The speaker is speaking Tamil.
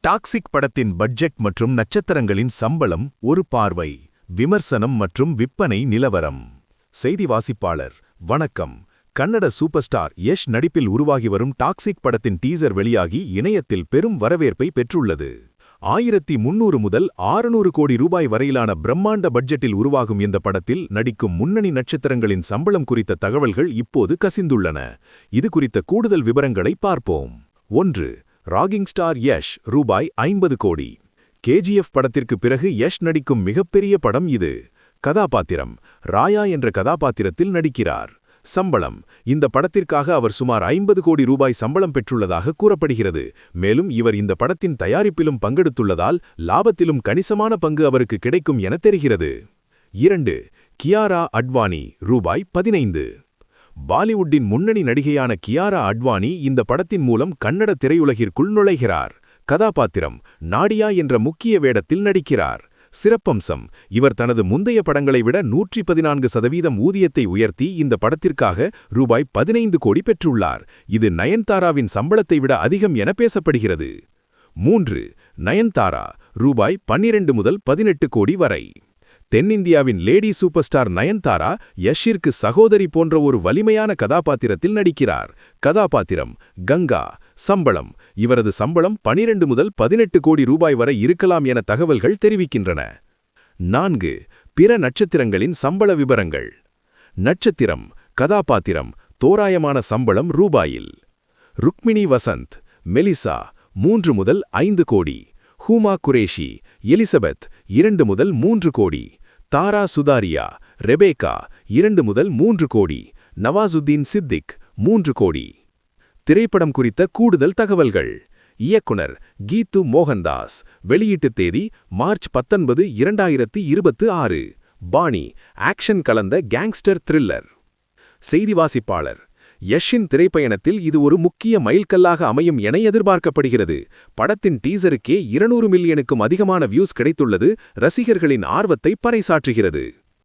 டாக்ஸிக் படத்தின் பட்ஜெட் மற்றும் நட்சத்திரங்களின் சம்பளம் ஒரு பார்வை. விமர்சனம் மற்றும் விற்பனை நிலவரம். செய்தி வாசிப்பாளர் வணக்கம். கன்னட சூப்பர் ஸ்டார் யஷ் நடிப்பில் உருவாகி வரும் டாக்ஸிக் படத்தின் டீசர் வெளியாகி இணையத்தில் பெரும் வரவேற்பை பெற்றுள்ளது. 1300 முதல் 600 கோடி ரூபாய் வரையிலான பிரம்மாண்ட பட்ஜெட்டில் உருவாகும் இந்த படத்தில் நடிக்கும் முன்னணி நட்சத்திரங்களின் சம்பளம் குறித்த தகவல்கள் இப்போது கசிந்துள்ளன. இது குறித்த கூடுதல் விவரங்களை பார்ப்போம். 1. ராகிங் ஸ்டார் யஷ் ரூபாய் 50 கோடி. கேஜிஎஃப் படத்திற்கு பிறகு யஷ் நடிக்கும் மிகப்பெரிய படம் இது. கதாபாத்திரம் ராயா என்ற கதாபாத்திரத்தில் நடிக்கிறார். சம்பளம் இந்த படத்திற்காக அவர் சுமார் 50 கோடி ரூபாய் சம்பளம் பெற்றுள்ளதாக கூறப்படுகிறது. மேலும் இவர் இந்த படத்தின் தயாரிப்பிலும் பங்கெடுத்துள்ளதால் லாபத்திலும் கணிசமான பங்கு அவருக்கு கிடைக்கும் என தெரிகிறது. 2. கியாரா அட்வானி ரூபாய் 15. பாலிவுட்டின் முன்னணி நடிகையான கியாரா அட்வானி இந்த படத்தின் மூலம் கன்னட திரையுலகிற்குள் நுழைகிறார். கதாபாத்திரம் நாடியா என்ற முக்கிய வேடத்தில் நடிக்கிறார். சிறப்பம்சம் இவர் தனது முந்தைய படங்களை விட 114% ஊதியத்தை உயர்த்தி இந்த படத்திற்காக ரூபாய் 15 கோடி பெற்றுள்ளார். இது நயன்தாராவின் சம்பளத்தை விட அதிகம் என பேசப்படுகிறது. 3. நயன்தாரா ரூபாய் 12 முதல் 18 கோடி வரை. தென்னிந்தியாவின் லேடி சூப்பர் ஸ்டார் நயன்தாரா யஷிற்கு சகோதரி போன்ற ஒரு வலிமையான கதாபாத்திரத்தில் நடிக்கிறார். கதாபாத்திரம் கங்கா. சம்பளம் இவரது சம்பளம் 12 முதல் 18 கோடி ரூபாய் வரை இருக்கலாம் என தகவல்கள் தெரிவிக்கின்றன. 4. பிற நட்சத்திரங்களின் சம்பள விபரங்கள். நட்சத்திரம் கதாபாத்திரம் தோராயமான சம்பளம் ரூபாயில். ருக்மிணி வசந்த் மெலிசா 3 முதல் 5 கோடி. ஹூமா குரேஷி எலிசபெத் 2 முதல் 3 கோடி. தாரா சுதாரியா ரெபேக்கா 2 முதல் 3 கோடி. நவாசுத்தீன் சித்திக் 3 கோடி. திரைப்படம் குறித்த கூடுதல் தகவல்கள். இயக்குனர் கீத்து மோகன்தாஸ். வெளியீட்டு தேதி மார்ச் 19, 2026. பாணி ஆக்ஷன் கலந்த கேங்ஸ்டர் த்ரில்லர். செய்தி வாசிப்பாளர் யஷின் திரைப்பயணத்தில் இது ஒரு முக்கிய மைல்கல்லாக அமையும் என எதிர்பார்க்கப்படுகிறது. படத்தின் டீசருக்கே 200 மில்லியனுக்கும் அதிகமான வியூஸ் கிடைத்துள்ளது ரசிகர்களின் ஆர்வத்தை பறைசாற்றுகிறது.